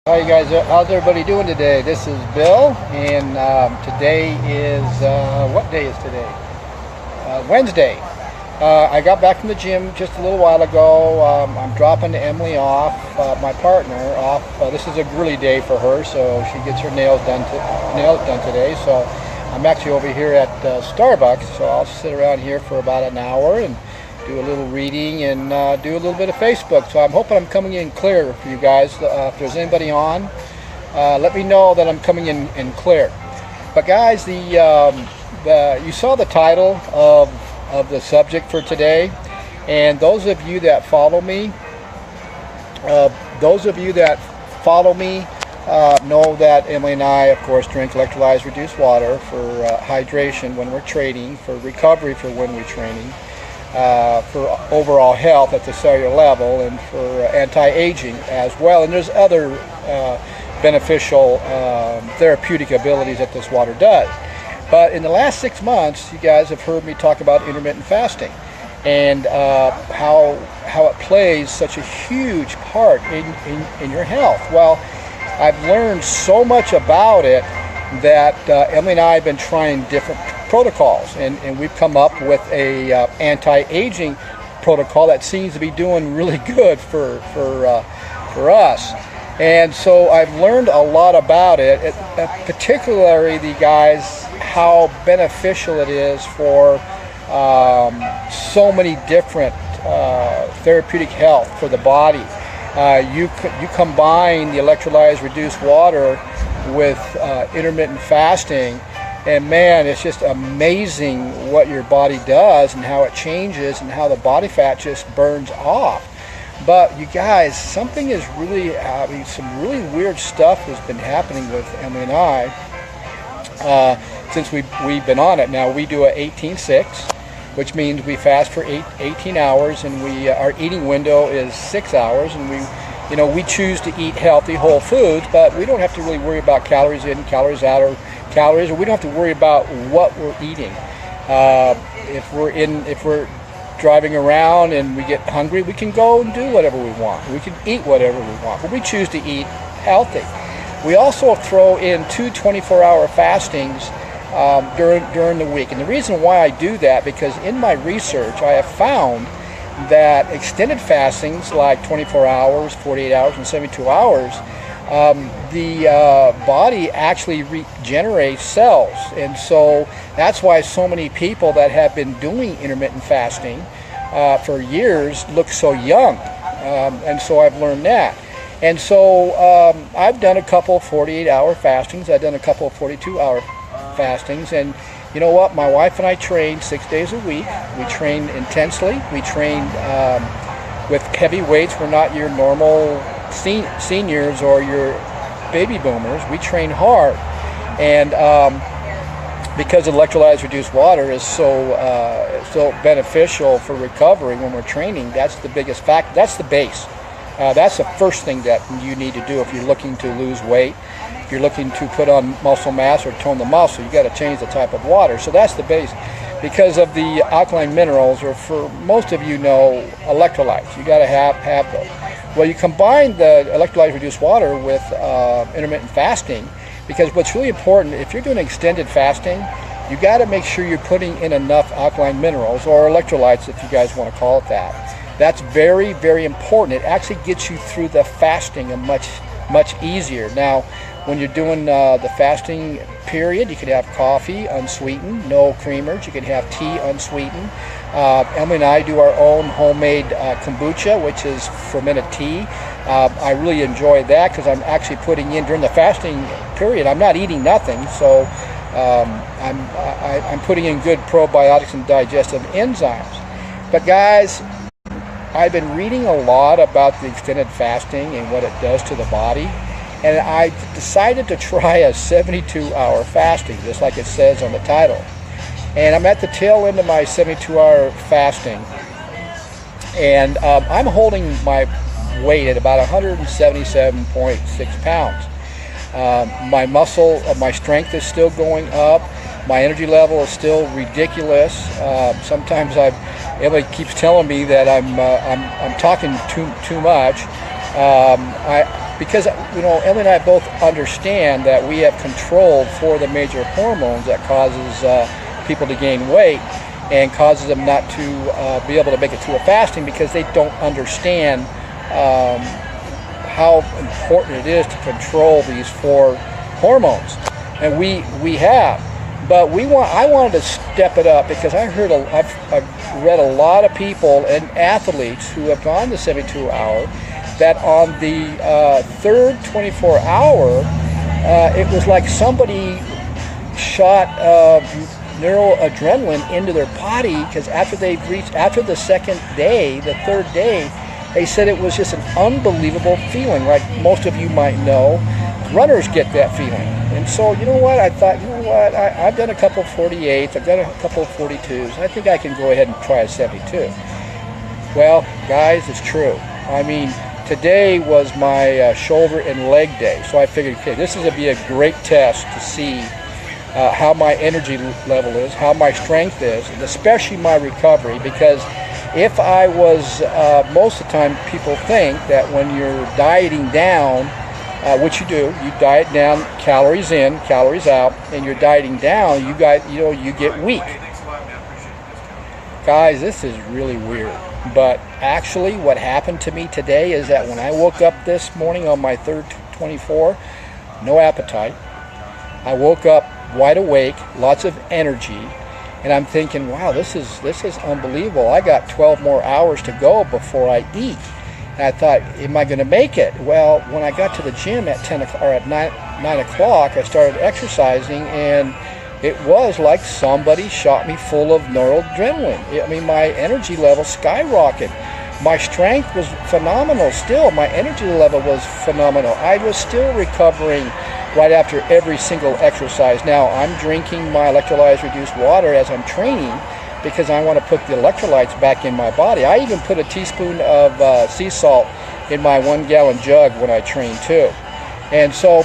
How you guys? How's everybody doing today? This is Bill, and today is what day is today? Wednesday. I got back from the gym just a little while ago. I'm dropping Emily off, my partner off. This is a girly day for her, so she gets her nails done today. So I'm actually over here at Starbucks. So I'll sit around here for about an hour and do a little reading and do a little bit of Facebook. So I'm hoping I'm coming in clear for you guys. If there's anybody on, let me know that I'm coming in clear. But guys, you saw the title of the subject for today, and those of you that follow me know that Emily and I, of course, drink electrolyzed reduced water for hydration when we're training, for recovery for when we're training, for overall health at the cellular level, and for anti-aging as well. And there's other beneficial therapeutic abilities that this water does. But in the last 6 months, you guys have heard me talk about intermittent fasting and how it plays such a huge part in your health. Well, I've learned so much about it that Emily and I have been trying different protocols, and we've come up with a anti-aging protocol that seems to be doing really good for us. And so I've learned a lot about it, particularly the guys, how beneficial it is for so many different therapeutic health for the body. You combine the electrolyzed reduced water with intermittent fasting, and man, it's just amazing what your body does and how it changes and how the body fat just burns off. But you guys, something is really some really weird stuff has been happening with Emily and I since we've been on it. Now we do a 18-6, which means we fast for 18 hours, and our eating window is 6 hours, and we choose to eat healthy whole foods, but we don't have to really worry about calories in, calories out, or we don't have to worry about what we're eating. If we're driving around and we get hungry, we can go and do whatever we want. We can eat whatever we want, but we choose to eat healthy. We also throw in 2 24-hour fastings during the week. And the reason why I do that, because in my research I have found that extended fastings like 24 hours, 48 hours, and 72 hours, the body actually regenerates cells. And so that's why so many people that have been doing intermittent fasting for years look so young. And so I've learned that. And so I've done a couple 48-hour fastings. I've done a couple of 42-hour fastings. And you know what? My wife and I train 6 days a week. We train intensely. We train with heavy weights. We're not your normal seniors or your baby boomers. We train hard. And because electrolyzed reduced water is so beneficial for recovery when we're training, that's the biggest factor. That's the base. That's the first thing that you need to do if you're looking to lose weight. If you're looking to put on muscle mass or tone the muscle, you got to change the type of water. So that's the base. Because of the alkaline minerals, or for most of you know, electrolytes, you got to have those. Well, you combine the electrolyte reduced water with intermittent fasting, because what's really important, if you're doing extended fasting, you got to make sure you're putting in enough alkaline minerals, or electrolytes if you guys want to call it that. That's very, very important. It actually gets you through the fasting much easier. Now, when you're doing the fasting period, you could have coffee unsweetened, no creamers. You could have tea unsweetened. Emily and I do our own homemade kombucha, which is fermented tea. I really enjoy that because I'm actually putting in, during the fasting period, I'm not eating nothing, so I'm putting in good probiotics and digestive enzymes. But guys, I've been reading a lot about the extended fasting and what it does to the body, and I decided to try a 72-hour fasting, just like it says on the title. And I'm at the tail end of my 72-hour fasting, and I'm holding my weight at about 177.6 pounds. My strength is still going up. My energy level is still ridiculous. Sometimes everybody keeps telling me that I'm talking too much. because Emily and I both understand that we have control for the major hormones that causes people to gain weight and causes them not to be able to make it through a fasting, because they don't understand how important it is to control these 4 hormones, and we have. But I wanted to step it up, because I've read a lot of people and athletes who have gone to 72 hour that on the third 24-hour, it was like somebody shot neuroadrenaline into their body, because after the second day, the third day, they said it was just an unbelievable feeling. Like most of you might know, runners get that feeling. And so, I thought, I've done a couple of 48s, I've done a couple of 42s, I think I can go ahead and try a 72. Well, guys, it's true. I mean, today was my shoulder and leg day, so I figured, okay, this is going to be a great test to see how my energy level is, how my strength is, and especially my recovery, because if I was, most of the time people think that when you're dieting down, which you do, you diet down, calories in, calories out, and you're dieting down, you get weak. Guys, this is really weird. But actually what happened to me today is that when I woke up this morning on my third 24, no appetite. I woke up wide awake, lots of energy, and I'm thinking, wow, this is unbelievable. I got 12 more hours to go before I eat. And I thought, am I going to make it? Well, when I got to the gym at 9 o'clock, I started exercising, and it was like somebody shot me full of noradrenaline. I mean, my energy level skyrocketed. My strength was phenomenal still. My energy level was phenomenal. I was still recovering right after every single exercise. Now, I'm drinking my electrolytes reduced water as I'm training, because I want to put the electrolytes back in my body. I even put a teaspoon of sea salt in my 1-gallon jug when I train too. And so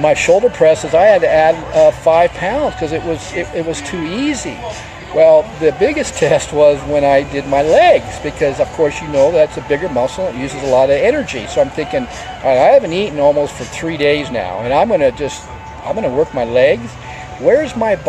my shoulder presses, I had to add 5 pounds, because it was too easy. Well, the biggest test was when I did my legs, because of course that's a bigger muscle. It uses a lot of energy. So I'm thinking, all right, I haven't eaten almost for 3 days now, and I'm gonna work my legs. Where's my body?